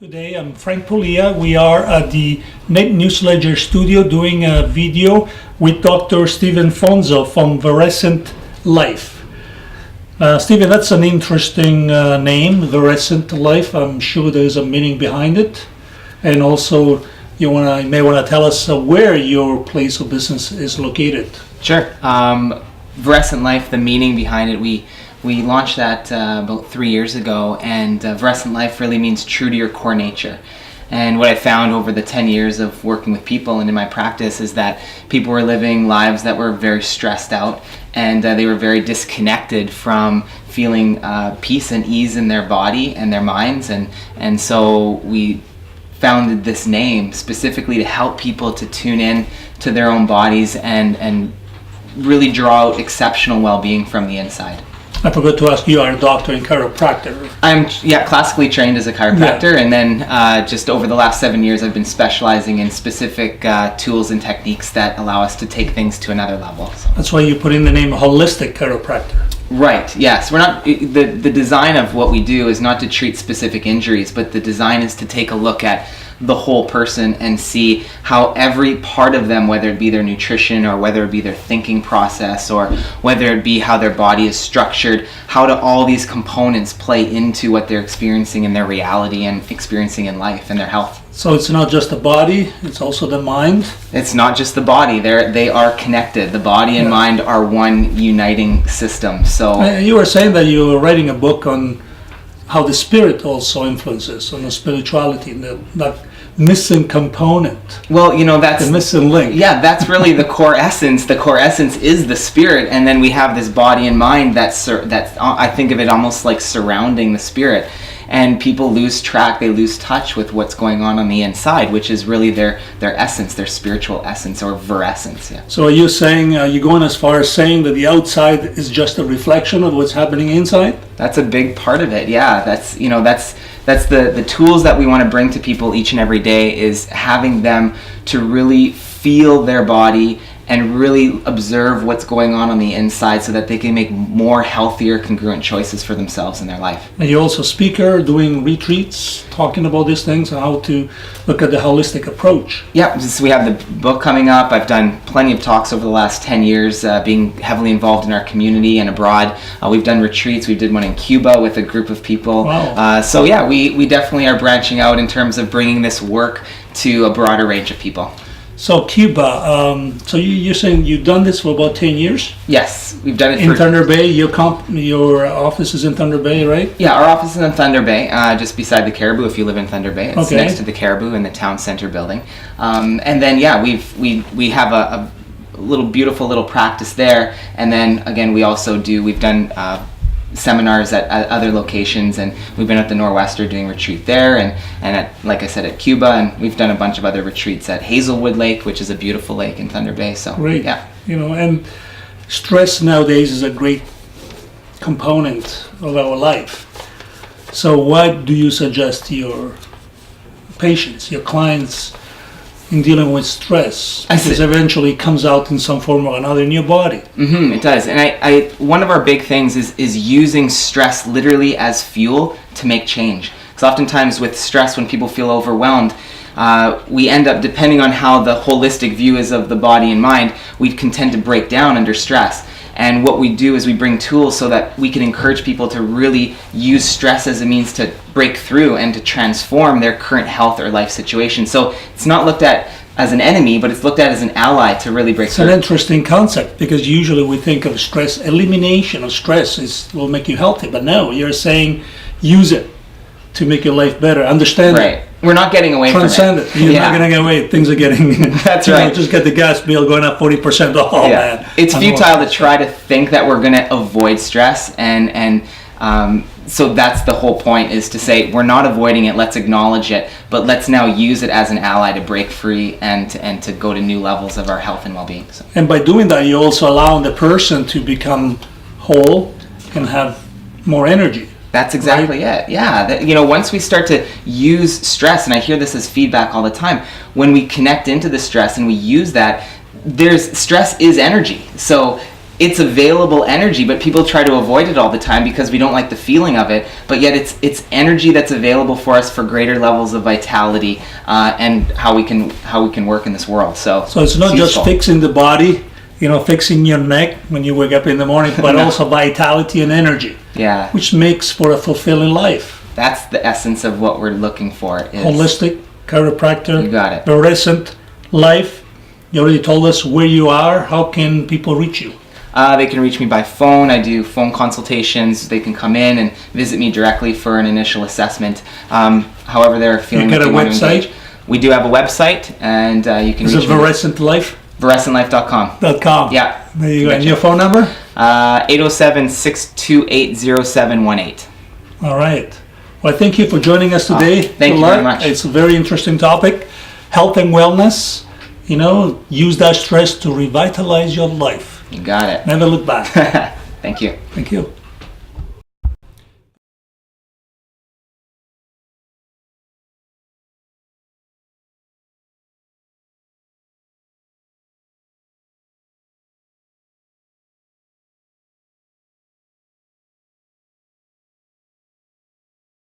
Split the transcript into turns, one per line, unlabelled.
Good day, I'm Frank Pullia. We are at the NetNewsLedger studio doing a video with Dr. Stephen Fonzo from Veressent Life. Stephen, that's an interesting name, Veressent Life. I'm sure there's a meaning behind it. And also, you may want to tell us where your place of business is located.
Sure. Veressent Life, the meaning behind it, we launched that about 3 years ago, and Veressent Life really means true to your core nature. And what I found over the 10 years of working with people and in my practice is that people were living lives that were very stressed out, and they were very disconnected from feeling peace and ease in their body and their minds. And so we founded this name specifically to help people to tune in to their own bodies and really draw out exceptional well-being from the inside.
I forgot to ask you, are a doctor and chiropractor?
I'm classically trained as a chiropractor, and then just over the last 7 years I've been specializing in specific tools and techniques that allow us to take things to another level. So.
That's why you put in the name holistic chiropractor.
Right, yes. We're not the design of what we do is not to treat specific injuries, but the design is to take a look at the whole person and see how every part of them, whether it be their nutrition or whether it be their thinking process or whether it be how their body is structured, how do all these components play into what they're experiencing in their reality and experiencing in life and their health.
So it's not just the body, it's also the mind?
It's not just the body. They are connected. The body and mind are one uniting system. So
you were saying that you were writing a book on how the spirit also influences on the spirituality, and that missing component.
Well, that's
the missing link.
Yeah, that's really the core essence. The core essence is the spirit, and then we have this body and mind that's I think of it almost like surrounding the spirit. And people lose track, they lose touch with what's going on the inside, which is really their essence, their spiritual essence or verescence. Yeah.
So are you saying, are you going as far as saying that the outside is just a reflection of what's happening inside?
That's a big part of it, yeah. That's the tools that we want to bring to people each and every day, is having them to really feel their body and really observe what's going on the inside so that they can make more healthier, congruent choices for themselves in their life.
And you're also a speaker, doing retreats, talking about these things and how to look at the holistic approach.
Yeah, so we have the book coming up. I've done plenty of talks over the last 10 years, being heavily involved in our community and abroad. We've done retreats. We did one in Cuba with a group of people.
Wow.
So yeah, we definitely are branching out in terms of bringing this work to a broader range of people.
So Cuba, so you're saying you've done this for about 10 years?
Yes, we've done it
in Thunder Bay. Your office is in Thunder Bay, right?
Yeah, our office is in Thunder Bay, just beside the Caribou. If you live in Thunder Bay, it's
okay.
Next to the Caribou in the town center building. And then we have a little beautiful little practice there. And then again, we've done seminars at other locations, and we've been at the Nor'Wester doing retreat there, and at, like I said, at Cuba, and we've done a bunch of other retreats at Hazelwood Lake, which is a beautiful lake in Thunder Bay. So
great.
Yeah,
and stress nowadays is a great component of our life. So what do you suggest to your patients, your clients, in dealing with stress? Because eventually it comes out in some form or another in your body.
It does. And I one of our big things is using stress literally as fuel to make change. Because oftentimes with stress, when people feel overwhelmed, we end up, depending on how the holistic view is of the body and mind, we can tend to break down under stress. And what we do is we bring tools so that we can encourage people to really use stress as a means to break through and to transform their current health or life situation. So it's not looked at as an enemy, but it's looked at as an ally to really break through.
It's an interesting concept, because usually we think of stress, elimination of stress will make you healthy. But no, you're saying use it to make your life better. Understand
right.
it.
We're not getting away
Transcend
from it.
You're not going to get away. Things are getting...
That's right.
Just get the gas bill going up 40%. Oh,
yeah.
Man.
It's futile to try to think that we're going to avoid stress. And so that's the whole point, is to say we're not avoiding it. Let's acknowledge it. But let's now use it as an ally to break free and to go to new levels of our health and well-being. So.
And by doing that, you're also allowing the person to become whole and have more energy.
That's exactly it. Yeah. Once we start to use stress, and I hear this as feedback all the time, when we connect into the stress and we use that, stress is energy. So it's available energy, but people try to avoid it all the time because we don't like the feeling of it. But yet it's energy that's available for us for greater levels of vitality and how we can work in this world. So
it's not just
useful.
fixing the body, fixing your neck when you wake up in the morning, but
No.
also vitality and energy,
Yeah,
which makes for a fulfilling life.
that's the essence of what we're looking for. Is
Holistic chiropractor.
You got it.
Veressent Life. You already told us where you are. How can people reach you?
They can reach me by phone. I do phone consultations. They can come in and visit me directly for an initial assessment. However they're feeling
You got
that
a
they want to
website?
engage. We do have a website, and you can
Is
reach
it
me.
VeressentLife.com?
VeressentLife.com. Yeah.
There you go. And
Betcha.
your phone number?
807-628-0718.
All right. Well, thank you for joining us today.
Thank
Good
you very
luck.
much.
It's a very interesting topic. Health and wellness. Use that stress to revitalize your life.
You got it.
Never look back.
Thank you.
Thank you.